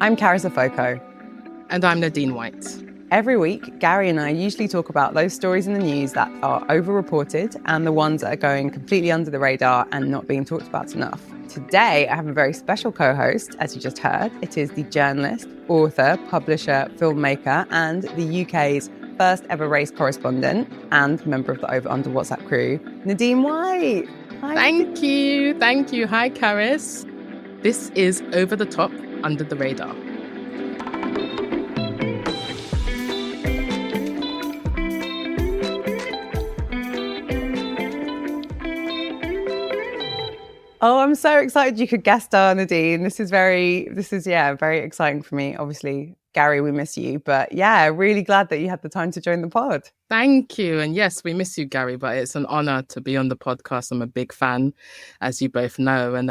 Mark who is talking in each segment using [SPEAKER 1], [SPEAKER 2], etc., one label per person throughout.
[SPEAKER 1] I'm Carys.
[SPEAKER 2] And I'm Nadine White.
[SPEAKER 1] Every week, Gary and I usually talk about those stories in the news that are overreported and the ones that are going completely under the radar and not being talked about enough. Today, I have a very special co-host, as you just heard. It is the journalist, author, publisher, filmmaker, and the UK's first ever race correspondent and member of the Over Under WhatsApp crew, Nadine White.
[SPEAKER 2] Hi. Thank you. Hi, Carys. This is Over the Top, Under the Radar.
[SPEAKER 1] Oh, I'm so excited you could guest star, Nadine. This is very exciting for me. Obviously, Gary, we miss you. But yeah, really glad that you had the time to join the pod.
[SPEAKER 2] Thank you. And yes, we miss you, Gary, but it's an honor to be on the podcast. I'm a big fan, as you both know. And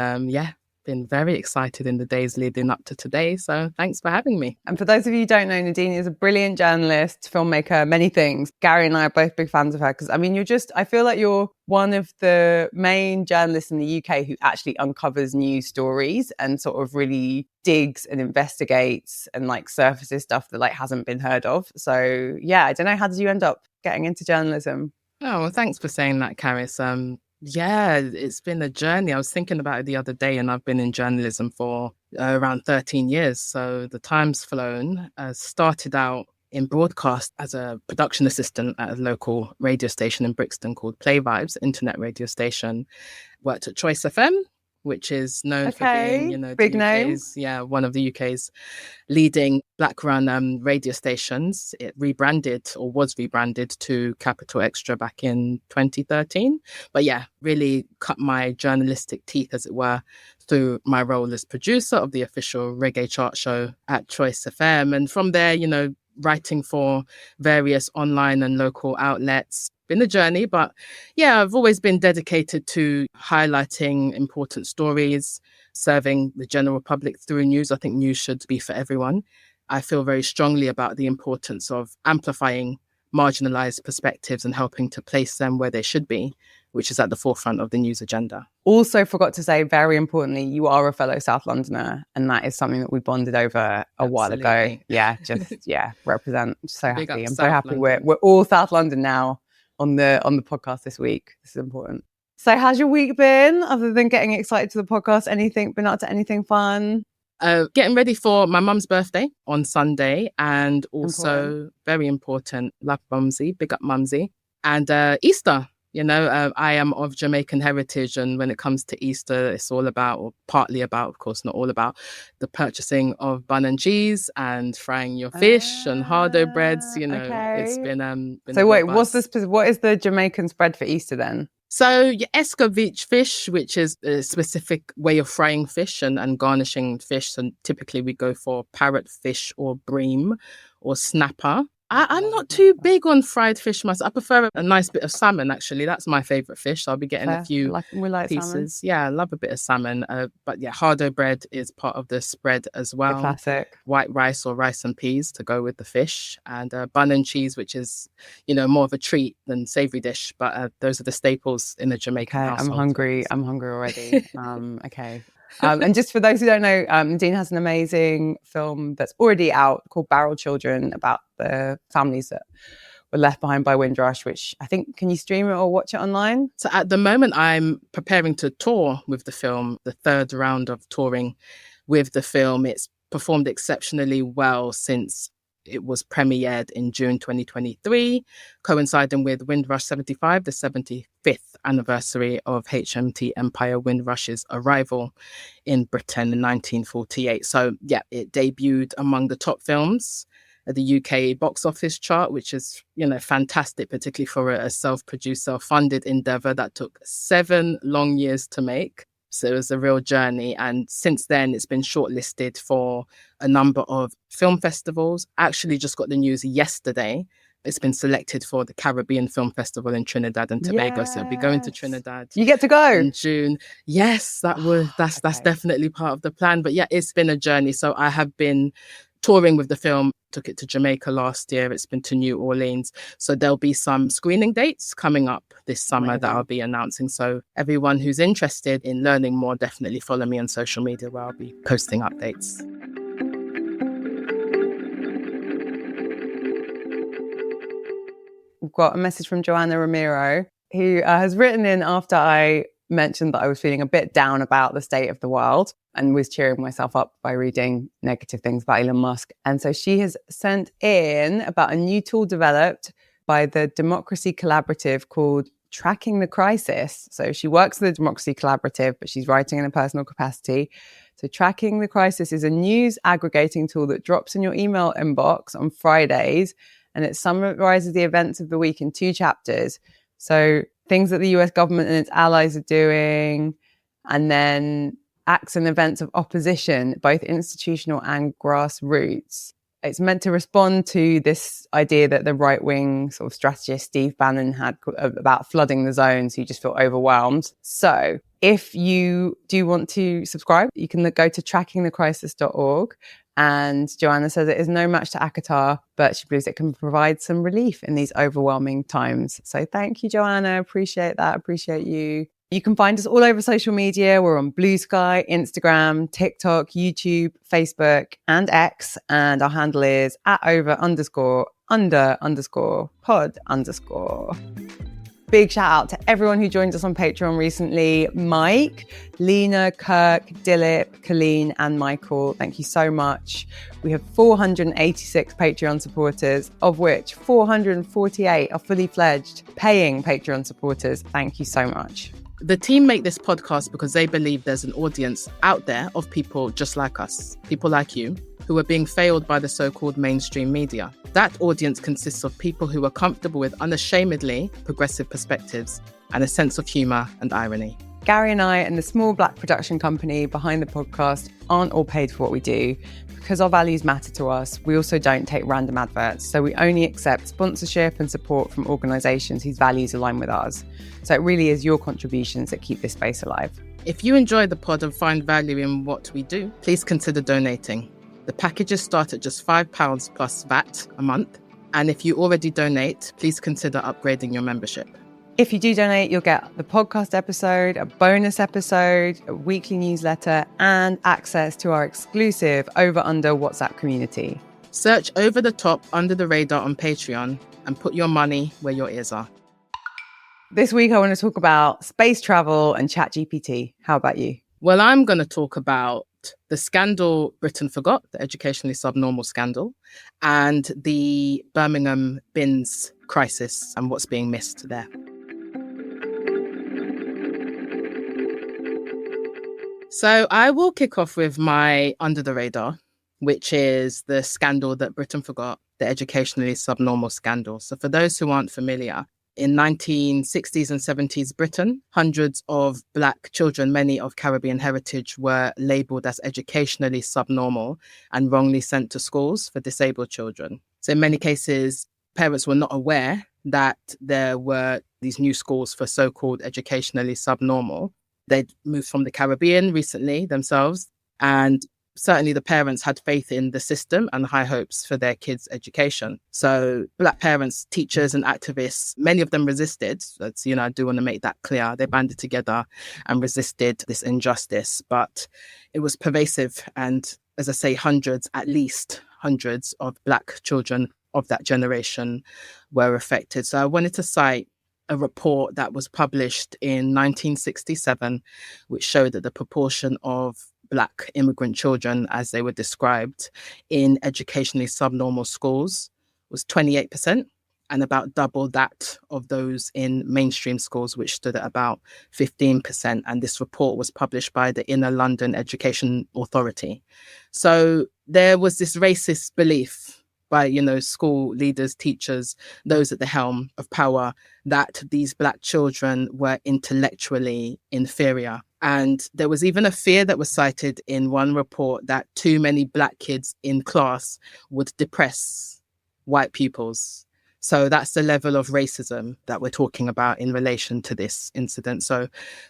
[SPEAKER 2] been very excited in the days leading up to today. So thanks for having me.
[SPEAKER 1] And for those of you who don't know, Nadine is a brilliant journalist, filmmaker, many things. Gary and I are both big fans of her because, I feel like you're one of the main journalists in the UK who actually uncovers news stories and sort of really digs and investigates and surfaces stuff that hasn't been heard of. So yeah, I don't know, how did you end up getting into journalism?
[SPEAKER 2] Oh, well, thanks for saying that, Carys. Yeah, it's been a journey. I was thinking about it the other day, and I've been in journalism for around 13 years. So the time's flown. Started out in broadcast as a production assistant at a local radio station in Brixton called Play Vibes, internet radio station. Worked at Choice FM, which is known for being,
[SPEAKER 1] big name.
[SPEAKER 2] One of the UK's leading Black-run radio stations. It was rebranded to Capital Extra back in 2013. But yeah, really cut my journalistic teeth, as it were, through my role as producer of the official reggae chart show at Choice FM. And from there, writing for various online and local outlets. Been a journey, but yeah, I've always been dedicated to highlighting important stories, serving the general public through news. I think news should be for everyone. I feel very strongly about the importance of amplifying marginalized perspectives and helping to place them where they should be, which is at the forefront of the news agenda.
[SPEAKER 1] Also forgot to say, very importantly, you are a fellow South Londoner, and that is something that we bonded over a while ago. Yeah, represent. So happy. I'm so happy we're all South London now on the podcast this week. This is important. So how's your week been, other than getting excited to the podcast? Been up to anything fun?
[SPEAKER 2] Getting ready for my mum's birthday on Sunday, and also very important, love Mumsy, big up Mumsy, and Easter. I am of Jamaican heritage, and when it comes to Easter, it's all about, or partly about, of course, not all about, the purchasing of bun and cheese and frying your fish and hardo breads. It's been.
[SPEAKER 1] So wait, what is the Jamaican spread for Easter then?
[SPEAKER 2] So your escovitch fish, which is a specific way of frying fish and garnishing fish. And typically we go for parrotfish or bream or snapper. I'm not too big on fried fish myself. I prefer a nice bit of salmon, actually. That's my favourite fish. So I'll be getting a few pieces. Salmon. Yeah, I love a bit of salmon. But yeah, hardo bread is part of the spread as well.
[SPEAKER 1] The classic.
[SPEAKER 2] White rice or rice and peas to go with the fish. And bun and cheese, which is, more of a treat than savoury dish. But those are the staples in a Jamaican household.
[SPEAKER 1] I'm hungry already. Okay. And just for those who don't know, Nadine has an amazing film that's already out called Barrel Children, about the families that were left behind by Windrush, which I think, can you stream it or watch it online?
[SPEAKER 2] So at the moment, I'm preparing to tour with the film, the third round of touring with the film. It's performed exceptionally well since it was premiered in June 2023, coinciding with Windrush 75, the 75th anniversary of HMT Empire Windrush's arrival in Britain in 1948. So yeah, it debuted among the top films at the UK box office chart, which is, fantastic, particularly for a self-produced, self-funded endeavour that took 7 long years to make. So it was a real journey. And since then, it's been shortlisted for a number of film festivals. Actually just got the news yesterday. It's been selected for the Caribbean Film Festival in Trinidad and Tobago. Yes. So I'll be going to Trinidad.
[SPEAKER 1] You get to go
[SPEAKER 2] in June. Yes, that's definitely part of the plan. But yeah, it's been a journey. So I have been touring with the film. Took it to Jamaica last year. It's been to New Orleans. So there'll be some screening dates coming up this summer that I'll be announcing. So everyone who's interested in learning more, definitely follow me on social media where I'll be posting updates.
[SPEAKER 1] We've got a message from Joanna Ramiro, who has written in after I mentioned that I was feeling a bit down about the state of the world and was cheering myself up by reading negative things about Elon Musk. And so she has sent in about a new tool developed by the Democracy Collaborative called Tracking the Crisis. So she works for the Democracy Collaborative, but she's writing in a personal capacity. So Tracking the Crisis is a news aggregating tool that drops in your email inbox on Fridays, and it summarizes the events of the week in 2 chapters. So things that the US government and its allies are doing, and then acts and events of opposition, both institutional and grassroots. It's meant to respond to this idea that the right-wing sort of strategist Steve Bannon had about flooding the zones. You just feel overwhelmed. So if you do want to subscribe, you can go to trackingthecrisis.org. And Joanna says it is no match to Akatar, but she believes it can provide some relief in these overwhelming times. So thank you, Joanna. Appreciate that. Appreciate you. You can find us all over social media. We're on Blue Sky, Instagram, TikTok, YouTube, Facebook, and X. And our handle is @over_under_pod_. Big shout out to everyone who joined us on Patreon recently. Mike, Lena, Kirk, Dilip, Colleen, and Michael. Thank you so much. We have 486 Patreon supporters, of which 448 are fully fledged, paying Patreon supporters. Thank you so much.
[SPEAKER 2] The team make this podcast because they believe there's an audience out there of people just like us, people like you, who are being failed by the so-called mainstream media. That audience consists of people who are comfortable with unashamedly progressive perspectives and a sense of humour and irony.
[SPEAKER 1] Gary and I and the small black production company behind the podcast aren't all paid for what we do. Because our values matter to us, we also don't take random adverts. So we only accept sponsorship and support from organisations whose values align with ours. So it really is your contributions that keep this space alive.
[SPEAKER 2] If you enjoy the pod and find value in what we do, please consider donating. The packages start at just £5 plus VAT a month. And if you already donate, please consider upgrading your membership.
[SPEAKER 1] If you do donate, you'll get the podcast episode, a bonus episode, a weekly newsletter, and access to our exclusive Over Under WhatsApp community.
[SPEAKER 2] Search Over the Top Under the Radar on Patreon and put your money where your ears are.
[SPEAKER 1] This week, I want to talk about space travel and ChatGPT. How about you?
[SPEAKER 2] Well, I'm going to talk about the scandal Britain forgot, the educationally subnormal scandal, and the Birmingham bins crisis and what's being missed there. So I will kick off with my under the radar, which is the scandal that Britain forgot, the educationally subnormal scandal. So for those who aren't familiar, in 1960s and 70s Britain, hundreds of black children, many of Caribbean heritage, were labelled as educationally subnormal and wrongly sent to schools for disabled children. So in many cases, parents were not aware that there were these new schools for so-called educationally subnormal. They'd moved from the Caribbean recently themselves, and certainly the parents had faith in the system and high hopes for their kids' education. So black parents, teachers and activists, many of them resisted. That's, I do want to make that clear. They banded together and resisted this injustice, but it was pervasive. And as I say, at least hundreds of black children of that generation were affected. So I wanted to cite a report that was published in 1967, which showed that the proportion of black immigrant children, as they were described, in educationally subnormal schools was 28%, and about double that of those in mainstream schools, which stood at about 15%. And this report was published by the Inner London Education Authority. So there was this racist belief by, school leaders, teachers, those at the helm of power, that these black children were intellectually inferior. And there was even a fear that was cited in one report that too many black kids in class would depress white pupils. So that's the level of racism that we're talking about in relation to this incident. So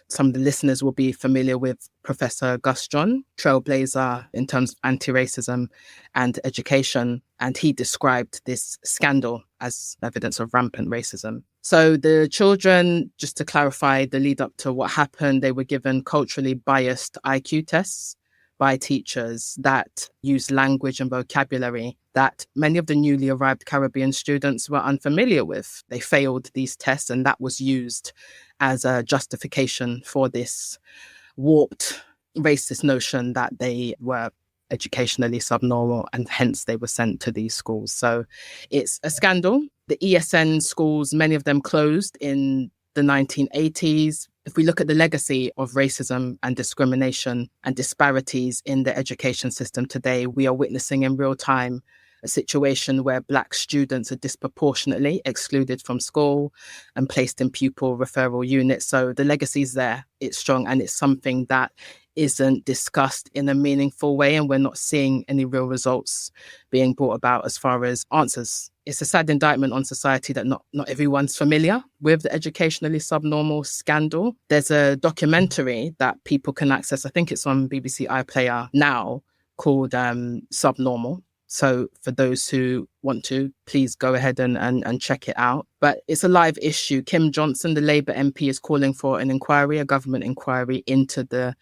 [SPEAKER 2] some of the listeners will be familiar with Professor Gus John, trailblazer in terms of anti-racism and education. And he described this scandal as evidence of rampant racism. So the children, just to clarify the lead up to what happened, they were given culturally biased IQ tests by teachers that use language and vocabulary that many of the newly arrived Caribbean students were unfamiliar with. They failed these tests, and that was used as a justification for this warped racist notion that they were educationally subnormal, and hence they were sent to these schools. So it's a scandal. The ESN schools, many of them closed in the 1980s. If we look at the legacy of racism and discrimination and disparities in the education system today, we are witnessing in real time a situation where Black students are disproportionately excluded from school and placed in pupil referral units. So the legacy is there, it's strong, and it's something that isn't discussed in a meaningful way, and we're not seeing any real results being brought about as far as answers. It's a sad indictment on society that not everyone's familiar with the educationally subnormal scandal. There's a documentary that people can access. I think it's on BBC iPlayer now, called Subnormal. So for those who want to, please go ahead and check it out. But it's a live issue. Kim Johnson, the Labour MP, is calling for an inquiry, a government inquiry into the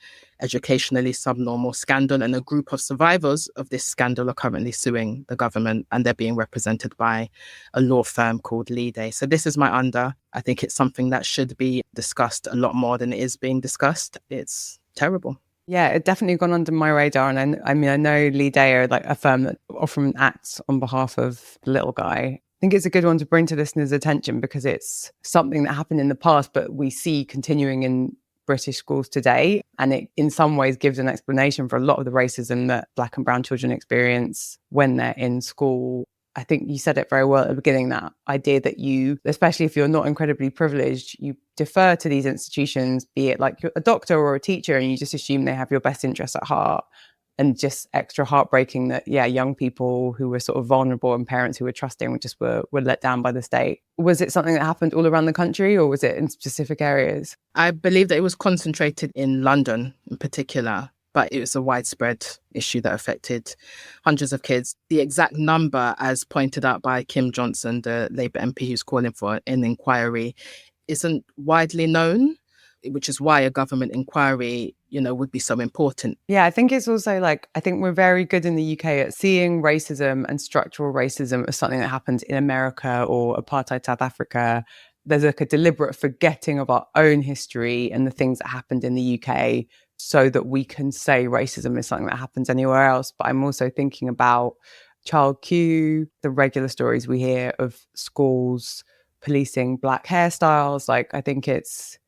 [SPEAKER 2] educationally subnormal scandal. And a group of survivors of this scandal are currently suing the government, and they're being represented by a law firm called Lead. So this is my under. I think it's something that should be discussed a lot more than it is being discussed. It's terrible.
[SPEAKER 1] Yeah, it definitely gone under my radar. And I know Lead are like a firm that often acts on behalf of the little guy. I think it's a good one to bring to listeners' attention because it's something that happened in the past, but we see continuing in British schools today. And it in some ways gives an explanation for a lot of the racism that Black and brown children experience when they're in school. I think you said it very well at the beginning, that idea that you, especially if you're not incredibly privileged, you defer to these institutions, be it like you're a doctor or a teacher, and you just assume they have your best interests at heart. And just extra heartbreaking that, young people who were sort of vulnerable and parents who were trusting were let down by the state. Was it something that happened all around the country, or was it in specific areas?
[SPEAKER 2] I believe that it was concentrated in London in particular, but it was a widespread issue that affected hundreds of kids. The exact number, as pointed out by Kim Johnson, the Labour MP who's calling for an inquiry, isn't widely known, which is why a government inquiry, would be so important.
[SPEAKER 1] Yeah, I think it's also I think we're very good in the UK at seeing racism and structural racism as something that happened in America or apartheid South Africa. There's a deliberate forgetting of our own history and the things that happened in the UK so that we can say racism is something that happens anywhere else. But I'm also thinking about Child Q, the regular stories we hear of schools policing Black hairstyles. I think it's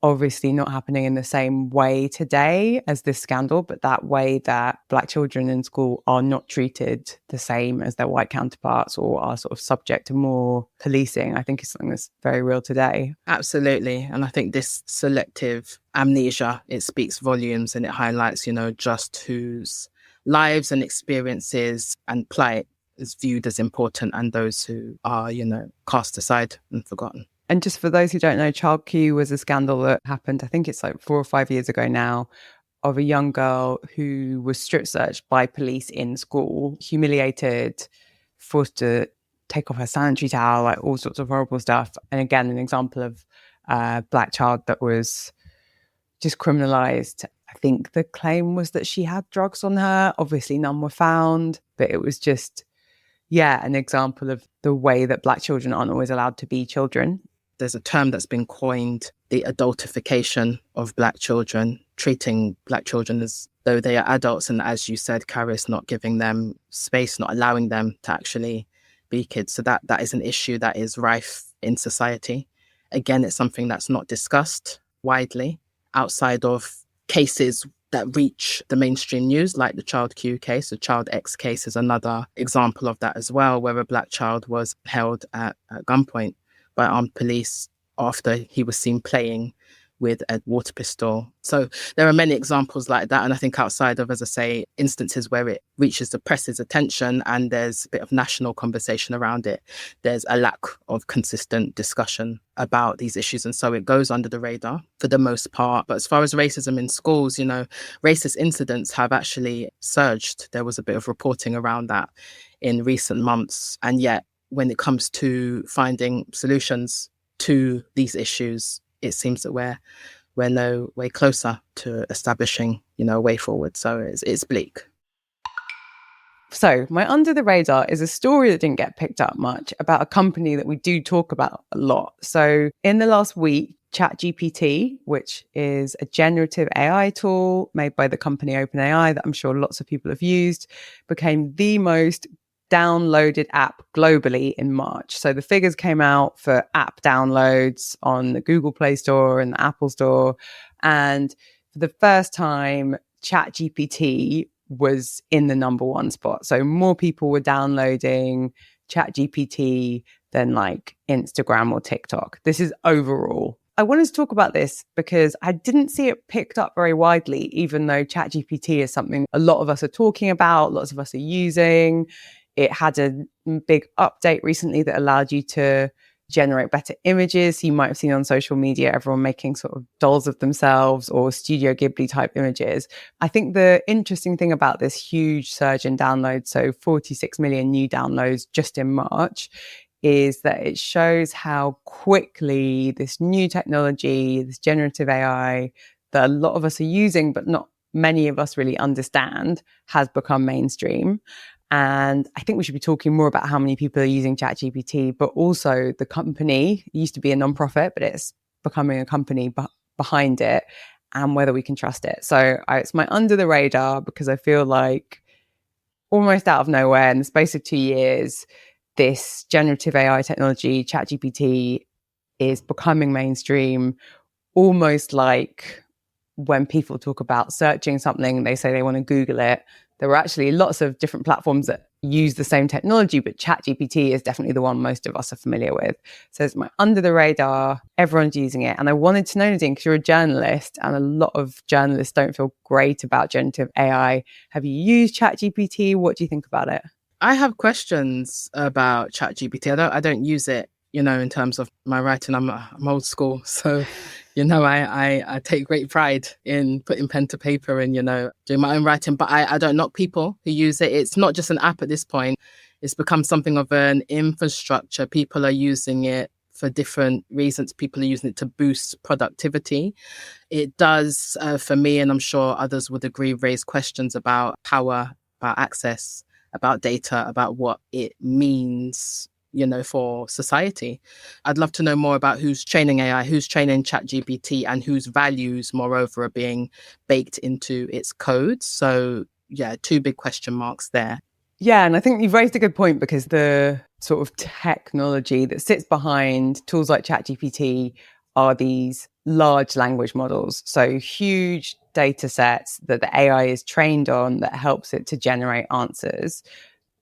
[SPEAKER 1] obviously not happening in the same way today as this scandal, but that way that Black children in school are not treated the same as their white counterparts or are sort of subject to more policing, I think is something that's very real today.
[SPEAKER 2] Absolutely. And I think this selective amnesia, it speaks volumes, and it highlights, just whose lives and experiences and plight is viewed as important and those who are, cast aside and forgotten.
[SPEAKER 1] And just for those who don't know, Child Q was a scandal that happened, I think it's 4 or 5 years ago now, of a young girl who was strip searched by police in school, humiliated, forced to take off her sanitary towel, all sorts of horrible stuff. And again, an example of a Black child that was just criminalized. I think the claim was that she had drugs on her. Obviously, none were found, but it was just, an example of the way that Black children aren't always allowed to be children.
[SPEAKER 2] There's a term that's been coined, the adultification of Black children, treating Black children as though they are adults. And as you said, Carys, not giving them space, not allowing them to actually be kids. So that is an issue that is rife in society. Again, it's something that's not discussed widely outside of cases that reach the mainstream news, like the Child Q case. The Child X case is another example of that as well, where a Black child was held at gunpoint by armed police after he was seen playing with a water pistol. So there are many examples like that. And I think outside of, as I say, instances where it reaches the press's attention and there's a bit of national conversation around it, there's a lack of consistent discussion about these issues. And so it goes under the radar for the most part. But as far as racism in schools, racist incidents have actually surged. There was a bit of reporting around that in recent months. And yet, when it comes to finding solutions to these issues, it seems that we're no way closer to establishing, a way forward. So it's bleak.
[SPEAKER 1] So my under the radar is a story that didn't get picked up much about a company that we do talk about a lot. So in the last week, ChatGPT, which is a generative AI tool made by the company OpenAI that I'm sure lots of people have used, became the most downloaded app globally in March. So the figures came out for app downloads on the Google Play Store and the Apple Store. And for the first time, ChatGPT was in the number one spot. So more people were downloading ChatGPT than like Instagram or TikTok. This is overall. I wanted to talk about this because I didn't see it picked up very widely, even though ChatGPT is something a lot of us are talking about, lots of us are using. It had a big update recently that allowed you to generate better images. You might have seen on social media, everyone making sort of dolls of themselves or Studio Ghibli type images. I think the interesting thing about this huge surge in downloads, so 46 million new downloads just in March, is that it shows how quickly this new technology, this generative AI that a lot of us are using, but not many of us really understand, has become mainstream. And I think we should be talking more about how many people are using ChatGPT, but also the company. It used to be a nonprofit, but it's becoming a company behind it, and whether we can trust it. So it's my under the radar because I feel like almost out of nowhere in the space of 2 years, this generative AI technology, ChatGPT, is becoming mainstream, almost like when people talk about searching something, they say they want to Google it. There were actually lots of different platforms that use the same technology, but ChatGPT is definitely the one most of us are familiar with. So it's my under the radar, everyone's using it. And I wanted to know, Nadine, because you're a journalist and a lot of journalists don't feel great about generative AI. Have you used ChatGPT? What do you think about it?
[SPEAKER 2] I have questions about ChatGPT. I don't use it, in terms of my writing. I'm old school. So, I take great pride in putting pen to paper and, doing my own writing. But I don't knock people who use it. It's not just an app at this point. It's become something of an infrastructure. People are using it for different reasons. People are using it to boost productivity. It does, for me, and I'm sure others would agree, raise questions about power, about access, about data, about what it means, for society. I'd love to know more about who's training AI, who's training ChatGPT, and whose values, moreover, are being baked into its code. So, yeah, two big question marks there.
[SPEAKER 1] Yeah, and I think you've raised a good point because the sort of technology that sits behind tools like ChatGPT are these large language models. So huge data sets that the AI is trained on that helps it to generate answers.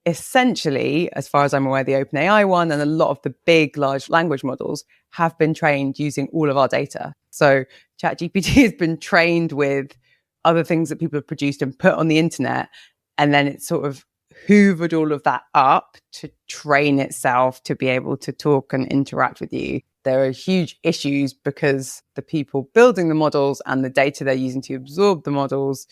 [SPEAKER 1] Essentially, as far as I'm aware, the OpenAI one and a lot of the big, large language models have been trained using all of our data. So ChatGPT has been trained with other things that people have produced and put on the internet. And then it's sort of hoovered all of that up to train itself to be able to talk and interact with you. There are huge issues because the people building the models and the data they're using to absorb the models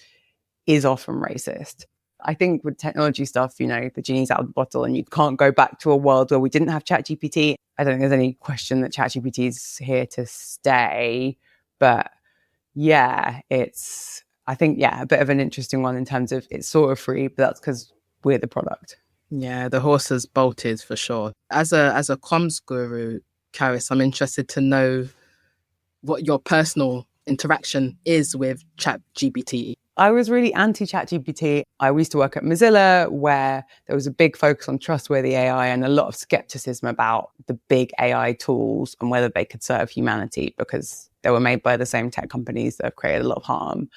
[SPEAKER 1] is often racist. I think with technology stuff, the genie's out of the bottle and you can't go back to a world where we didn't have ChatGPT. I don't think there's any question that ChatGPT is here to stay. But yeah, it's, I think, a bit of an interesting one in terms of it's sort of free, but that's because we're the product.
[SPEAKER 2] Yeah, the horse has bolted for sure. As a comms guru, Carys, I'm interested to know what your personal interaction is with ChatGPT.
[SPEAKER 1] I was really anti-ChatGPT. I used to work at Mozilla where there was a big focus on trustworthy AI and a lot of skepticism about the big AI tools and whether they could serve humanity because they were made by the same tech companies that have created a lot of harm.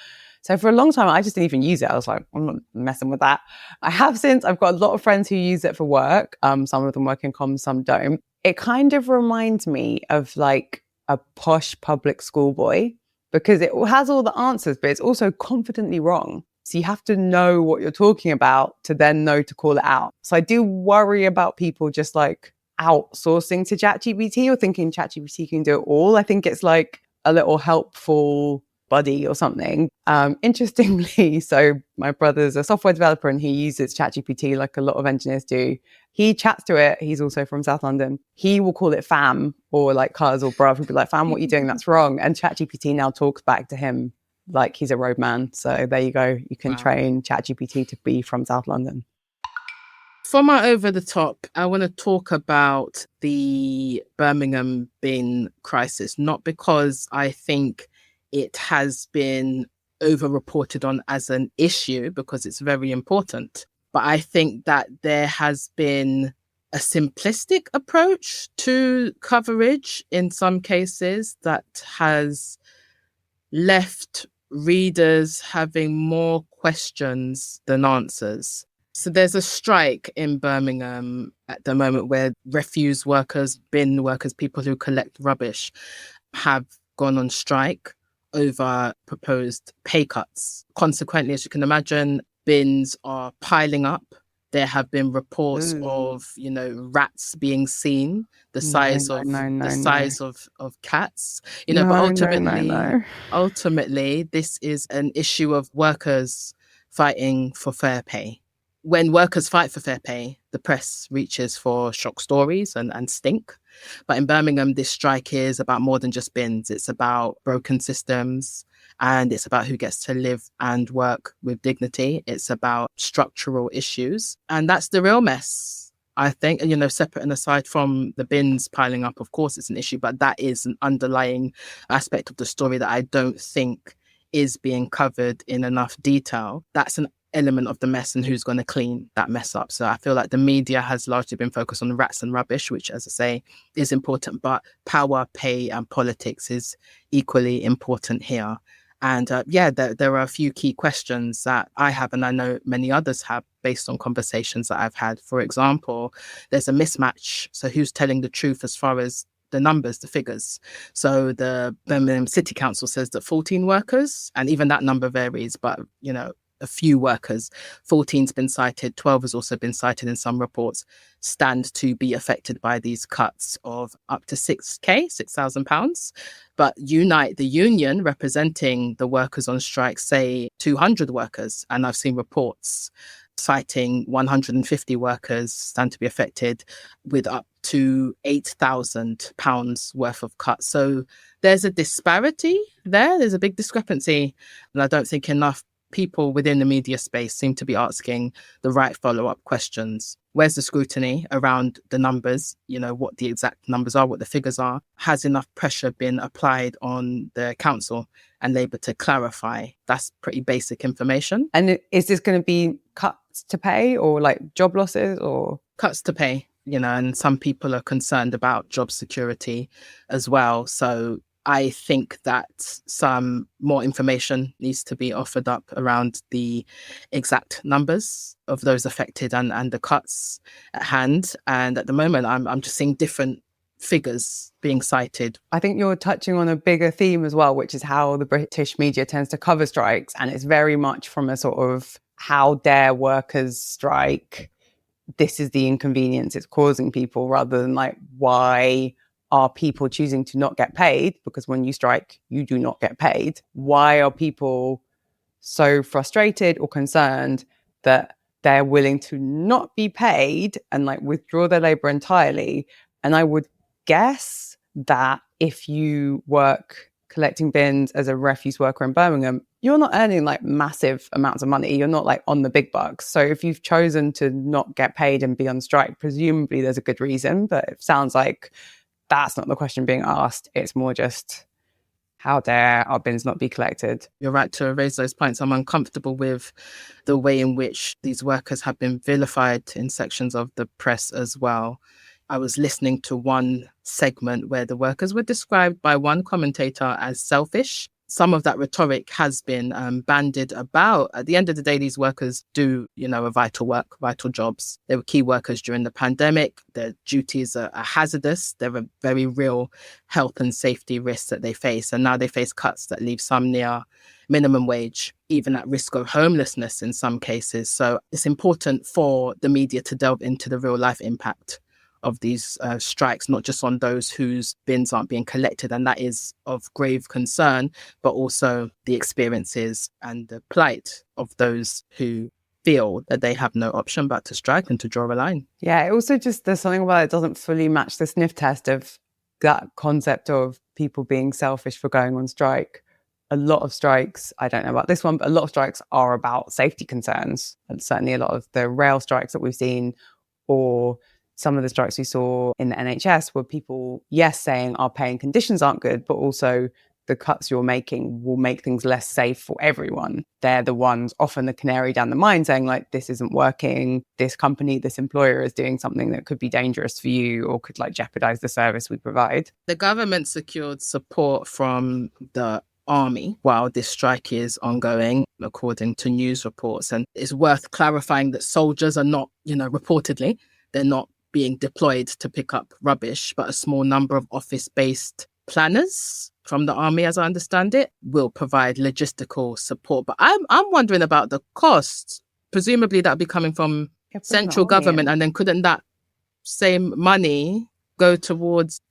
[SPEAKER 1] So for a long time, I just didn't even use it. I was like, I'm not messing with that. I have since. I've got a lot of friends who use it for work. Some of them work in comms, some don't. It kind of reminds me of like a posh public school boy because it has all the answers, but it's also confidently wrong. So you have to know what you're talking about to then know to call it out. So I do worry about people just like outsourcing to ChatGPT or thinking ChatGPT can do it all. I think it's like a little helpful buddy or something. Interestingly, so my brother's a software developer and he uses ChatGPT like a lot of engineers do. He chats to it. He's also from South London. He will call it fam or like cuz or bruv. He'll be like, fam, what are you doing? That's wrong. And ChatGPT now talks back to him like he's a roadman. So there you go. You can train ChatGPT to be from South London.
[SPEAKER 2] For my over the top, I want to talk about the Birmingham bin crisis, not because I think it has been over-reported on as an issue, because it's very important. But I think that there has been a simplistic approach to coverage in some cases that has left readers having more questions than answers. So there's a strike in Birmingham at the moment where refuse workers, bin workers, people who collect rubbish have gone on strike over proposed pay cuts. Consequently, as you can imagine, bins are piling up. There have been reports of, rats being seen, the size of cats. But ultimately, this is an issue of workers fighting for fair pay. When workers fight for fair pay, the press reaches for shock stories and stink. But in Birmingham, this strike is about more than just bins. It's about broken systems and it's about who gets to live and work with dignity. It's about structural issues. And that's the real mess, I think. Separate and aside from the bins piling up, of course, it's an issue, but that is an underlying aspect of the story that I don't think is being covered in enough detail. That's an element of the mess and who's going to clean that mess up. So I feel like the media has largely been focused on rats and rubbish, which, as I say, is important, but power, pay and politics is equally important here. And there are a few key questions that I have, and I know many others have, based on conversations that I've had. For example, there's a mismatch. So who's telling the truth as far as the numbers, the figures? So the Birmingham City Council says that 14 workers, and even that number varies, but, a few workers, 14's been cited, 12 has also been cited in some reports, stand to be affected by these cuts of up to £6,000. But Unite, the union representing the workers on strike, say 200 workers. And I've seen reports citing 150 workers stand to be affected with up to £8,000 worth of cuts. So there's a disparity there. There's a big discrepancy. And I don't think enough people within the media space seem to be asking the right follow-up questions. Where's the scrutiny around the numbers? What the exact numbers are, what the figures are. Has enough pressure been applied on the council and Labour to clarify? That's pretty basic information.
[SPEAKER 1] And is this going to be cuts to pay or like job losses or?
[SPEAKER 2] Cuts to pay, and some people are concerned about job security as well. So I think that some more information needs to be offered up around the exact numbers of those affected and the cuts at hand. And at the moment, I'm just seeing different figures being cited.
[SPEAKER 1] I think you're touching on a bigger theme as well, which is how the British media tends to cover strikes. And it's very much from a sort of how dare workers strike? This is the inconvenience it's causing people, rather than like why are people choosing to not get paid? Because when you strike, you do not get paid. Why are people so frustrated or concerned that they're willing to not be paid and like withdraw their labour entirely? And I would guess that if you work collecting bins as a refuse worker in Birmingham, you're not earning like massive amounts of money. You're not like on the big bucks. So if you've chosen to not get paid and be on strike, presumably there's a good reason, but it sounds like that's not the question being asked. It's more just, how dare our bins not be collected?
[SPEAKER 2] You're right to raise those points. I'm uncomfortable with the way in which these workers have been vilified in sections of the press as well. I was listening to one segment where the workers were described by one commentator as selfish. some of that rhetoric has been bandied about. At the end of the day, these workers do, a vital jobs. They were key workers during the pandemic. Their duties are hazardous. There are very real health and safety risks that they face. And now they face cuts that leave some near minimum wage, even at risk of homelessness in some cases. So it's important for the media to delve into the real life impact of these strikes, not just on those whose bins aren't being collected, and that is of grave concern, but also the experiences and the plight of those who feel that they have no option but to strike and to draw a line.
[SPEAKER 1] Yeah, it also just, there's something about it doesn't fully match the sniff test of that concept of people being selfish for going on strike. A lot of strikes, I don't know about this one, but a lot of strikes are about safety concerns. And certainly a lot of the rail strikes that we've seen, or some of the strikes we saw in the NHS, were people, yes, saying our pay and conditions aren't good, but also the cuts you're making will make things less safe for everyone. They're the ones, often the canary down the mine, saying like, this isn't working. This company, this employer is doing something that could be dangerous for you or could like jeopardize the service we provide.
[SPEAKER 2] The government secured support from the army while this strike is ongoing, according to news reports. And it's worth clarifying that soldiers are not, reportedly, they're not being deployed to pick up rubbish, but a small number of office-based planners from the army, as I understand it, will provide logistical support. But I'm wondering about the costs. Presumably that'll be coming from central government, and then couldn't that same money go towards,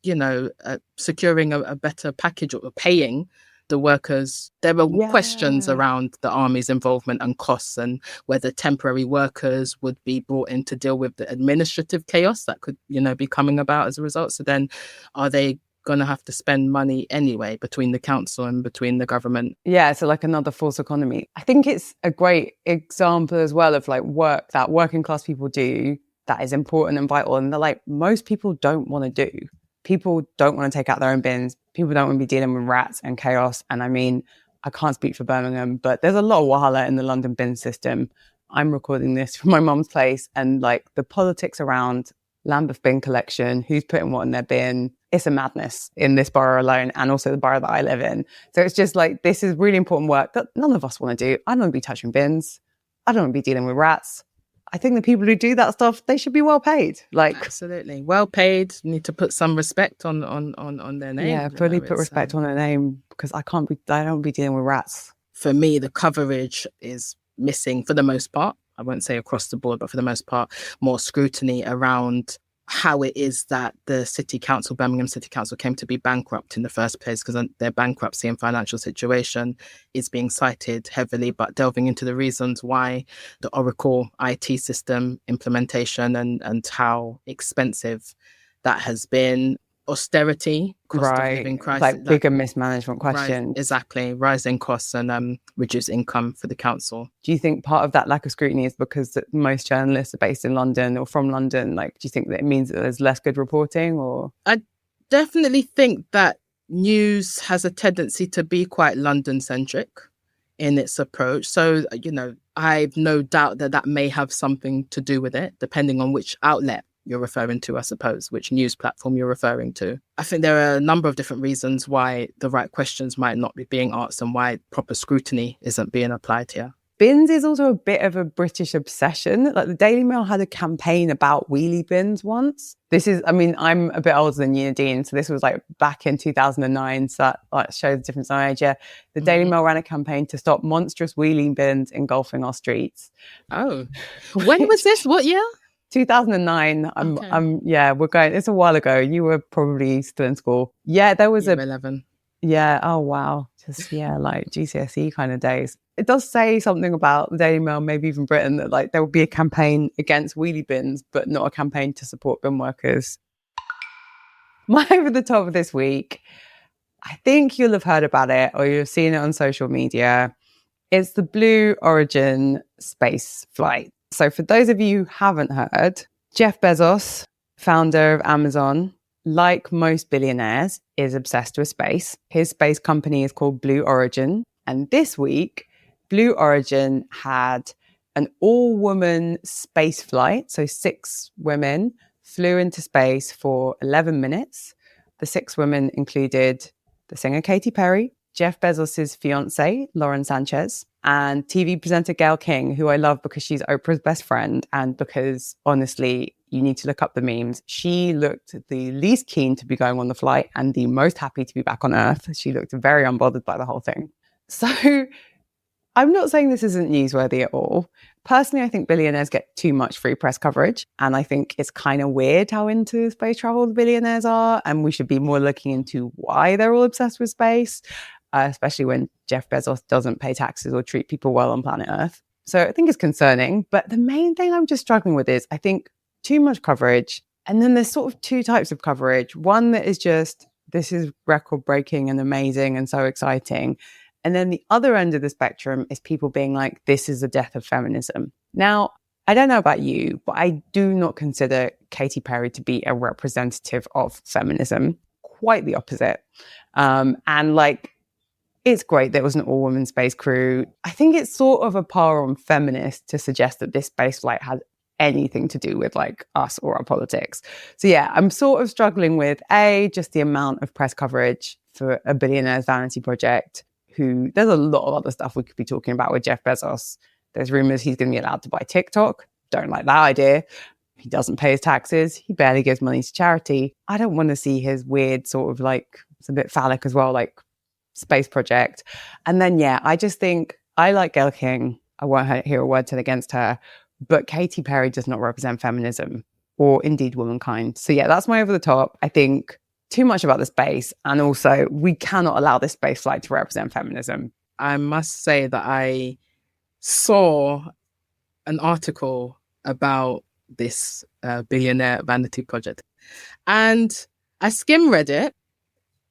[SPEAKER 2] securing a better package or paying the workers? There are questions around the army's involvement and costs, and whether temporary workers would be brought in to deal with the administrative chaos that could, be coming about as a result. So then are they going to have to spend money anyway between the council and between the government?
[SPEAKER 1] Yeah, so like another false economy. I think it's a great example as well of like work that working class people do that is important and vital, and that like most people don't want to do. People don't want to take out their own bins. People don't want to be dealing with rats and chaos. And I mean, I can't speak for Birmingham, but there's a lot of wahala in the London bin system. I'm recording this from my mum's place, and like the politics around Lambeth bin collection, who's putting what in their bin, it's a madness in this borough alone, and also the borough that I live in. So it's just like, this is really important work that none of us want to do. I don't want to be touching bins. I don't want to be dealing with rats. I think the people who do that stuff, they should be well paid. Like,
[SPEAKER 2] absolutely well paid. Need to put some respect on their name.
[SPEAKER 1] Yeah, fully put respect on their name, because I don't want to be dealing with rats.
[SPEAKER 2] For me, the coverage is missing for the most part. I won't say across the board, but for the most part, more scrutiny around how it is that the Birmingham City Council came to be bankrupt in the first place, because their bankruptcy and financial situation is being cited heavily, but delving into the reasons why the Oracle IT system implementation and how expensive that has been, austerity, cost of living crisis,
[SPEAKER 1] like bigger mismanagement questions.
[SPEAKER 2] Exactly, rising costs and reduced income for the council.
[SPEAKER 1] Do you think part of that lack of scrutiny is because most journalists are based in London or from London? Like, do you think that it means that there's less good reporting? Or
[SPEAKER 2] I definitely think that news has a tendency to be quite London-centric in its approach. So, I've no doubt that may have something to do with it, depending on which outlet you're referring to, I suppose, which news platform you're referring to. I think there are a number of different reasons why the right questions might not be being asked and why proper scrutiny isn't being applied here.
[SPEAKER 1] Bins is also a bit of a British obsession. Like the Daily Mail had a campaign about wheelie bins once. I'm a bit older than you, Nadine, so this was like back in 2009, so that like shows the difference in age. Yeah. The Daily Mail ran a campaign to stop monstrous wheelie bins engulfing our streets.
[SPEAKER 2] Oh, when was this? What year?
[SPEAKER 1] 2009. We're going, it's a while ago. You were probably still in school. Yeah, there was
[SPEAKER 2] 11.
[SPEAKER 1] Yeah, oh wow. Just, like GCSE kind of days. It does say something about the Daily Mail, maybe even Britain, that like there will be a campaign against wheelie bins, but not a campaign to support bin workers. My over the top of this week, I think you'll have heard about it or you've seen it on social media. It's the Blue Origin space flight. So for those of you who haven't heard, Jeff Bezos, founder of Amazon, like most billionaires, is obsessed with space. His space company is called Blue Origin. And this week, Blue Origin had an all-woman space flight. So 6 women flew into space for 11 minutes. The 6 women included the singer Katy Perry, Jeff Bezos' fiance, Lauren Sanchez, and TV presenter Gayle King, who I love because she's Oprah's best friend and because, honestly, you need to look up the memes. She looked the least keen to be going on the flight and the most happy to be back on Earth. She looked very unbothered by the whole thing. So I'm not saying this isn't newsworthy at all. Personally, I think billionaires get too much free press coverage. And I think it's kind of weird how into space travel the billionaires are. And we should be more looking into why they're all obsessed with space, especially when Jeff Bezos doesn't pay taxes or treat people well on planet Earth. So I think it's concerning. But the main thing I'm just struggling with is I think too much coverage. And then there's sort of two types of coverage. One that is just, this is record breaking and amazing and so exciting. And then the other end of the spectrum is people being like, this is the death of feminism. Now, I don't know about you, but I do not consider Katy Perry to be a representative of feminism. Quite the opposite. And like, it's great there was an all-woman space crew. I think it's sort of a par on feminists to suggest that this space flight has anything to do with like us or our politics. So yeah, I'm sort of struggling with just the amount of press coverage for a billionaire's vanity project. There's a lot of other stuff we could be talking about with Jeff Bezos. There's rumors he's going to be allowed to buy TikTok. Don't like that idea. He doesn't pay his taxes. He barely gives money to charity. I don't want to see his weird sort of like, it's a bit phallic as well, like space project. And then, yeah, I just think I like Gayle King. I won't hear a word said against her. But Katy Perry does not represent feminism or indeed womankind. So yeah, that's my over the top. I think too much about the space. And also we cannot allow this space flight to represent feminism.
[SPEAKER 2] I must say that I saw an article about this billionaire vanity project and I skim read it.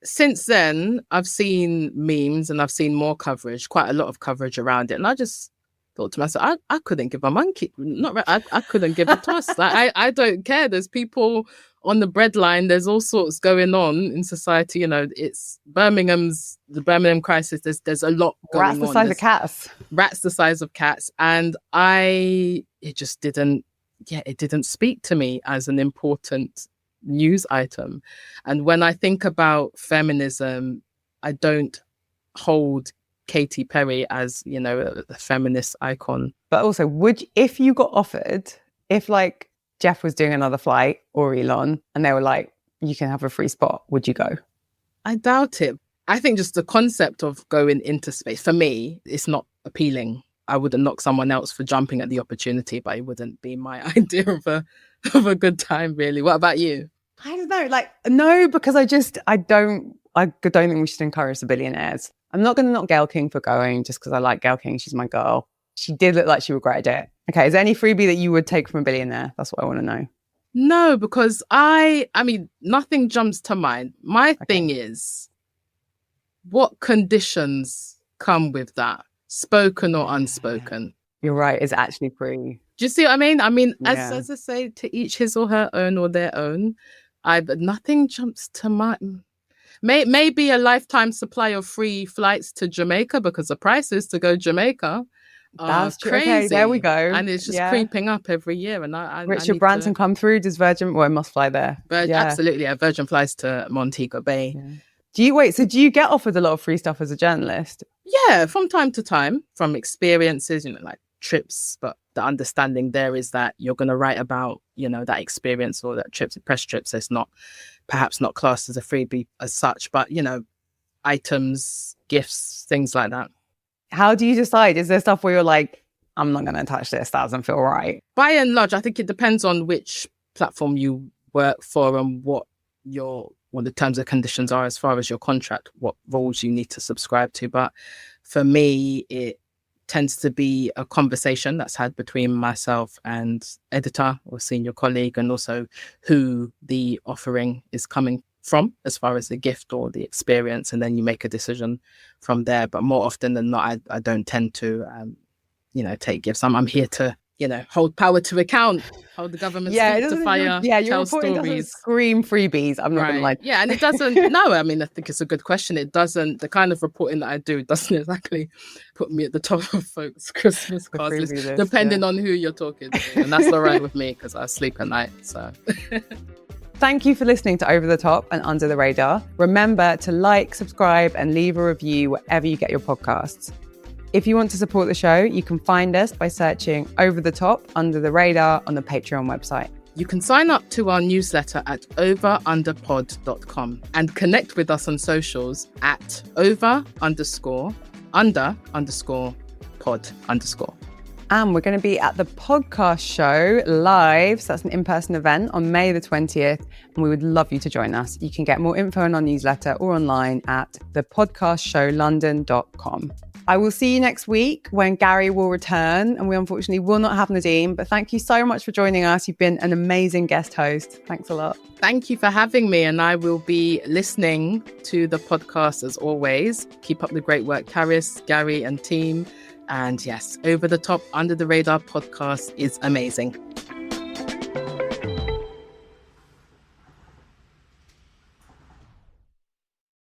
[SPEAKER 2] Since then, I've seen memes and I've seen more coverage, quite a lot of coverage around it. And I just thought to myself, I couldn't give a monkey. I couldn't give a toss. I don't care. There's people on the breadline. There's all sorts going on in society. You know, it's the Birmingham crisis. There's a lot going on.
[SPEAKER 1] Rats the size of cats.
[SPEAKER 2] Rats the size of cats. And it just didn't speak to me as an important news item. And when I think about feminism, I don't hold Katy Perry as, you know, a feminist icon.
[SPEAKER 1] But also, if you got offered, if like Jeff was doing another flight or Elon and they were like, you can have a free spot, would you go?
[SPEAKER 2] I doubt it. I think just the concept of going into space, for me, it's not appealing. I wouldn't knock someone else for jumping at the opportunity, but it wouldn't be my idea of a good time, really. What about you?
[SPEAKER 1] I don't know. Like, no, because I don't think we should encourage the billionaires. I'm not going to knock Gayle King for going just because I like Gayle King. She's my girl. She did look like she regretted it. Okay, is there any freebie that you would take from a billionaire? That's what I want to know.
[SPEAKER 2] No, because I mean, nothing jumps to mind. My thing is, what conditions come with that? Spoken or unspoken?
[SPEAKER 1] You're right. It's actually free.
[SPEAKER 2] Do you see what I mean? I mean, as I say, to each his or her own or their own. Nothing jumps to mind. Maybe a lifetime supply of free flights to Jamaica because the prices to go Jamaica are crazy.
[SPEAKER 1] Okay, there we go.
[SPEAKER 2] And it's just creeping up every year. And
[SPEAKER 1] Richard Branson come through. Does Virgin? Well, I must fly there.
[SPEAKER 2] Absolutely, yeah. Virgin flies to Montego Bay.
[SPEAKER 1] Yeah. Do you get offered a lot of free stuff as a journalist?
[SPEAKER 2] Yeah, from time to time, from experiences, you know, like trips. But the understanding there is that you're going to write about, you know, that experience or that press trips. It's perhaps not classed as a freebie as such, but, you know, items, gifts, things like that.
[SPEAKER 1] How do you decide? Is there stuff where you're like, I'm not going to touch this, that doesn't feel right?
[SPEAKER 2] By and large, I think it depends on which platform you work for and what the terms and conditions are as far as your contract, what rules you need to subscribe to. But for me, it tends to be a conversation that's had between myself and editor or senior colleague, and also who the offering is coming from as far as the gift or the experience, and then you make a decision from there. But more often than not, I don't tend to take gifts. I'm here to hold power to account, hold the government's feet to fire,
[SPEAKER 1] your reporting doesn't scream freebies. I'm not going to lie.
[SPEAKER 2] Yeah, and it doesn't, no, I mean, I think it's a good question. The kind of reporting that I do doesn't exactly put me at the top of folks' Christmas cards list, depending on who you're talking to. And that's all right with me because I sleep at night, so...
[SPEAKER 1] Thank you for listening to Over the Top and Under the Radar. Remember to like, subscribe, and leave a review wherever you get your podcasts. If you want to support the show, you can find us by searching Over the Top, Under the Radar on the Patreon website.
[SPEAKER 2] You can sign up to our newsletter at overunderpod.com and connect with us on socials at over_under_pod_.
[SPEAKER 1] And we're going to be at the podcast show live. So that's an in-person event on May the 20th. And we would love you to join us. You can get more info in our newsletter or online at thepodcastshowlondon.com. I will see you next week when Gary will return, and we unfortunately will not have Nadine, but thank you so much for joining us. You've been an amazing guest host. Thanks a lot.
[SPEAKER 2] Thank you for having me, and I will be listening to the podcast as always. Keep up the great work, Carys, Gary and team. And yes, Over the Top, Under the Radar podcast is amazing.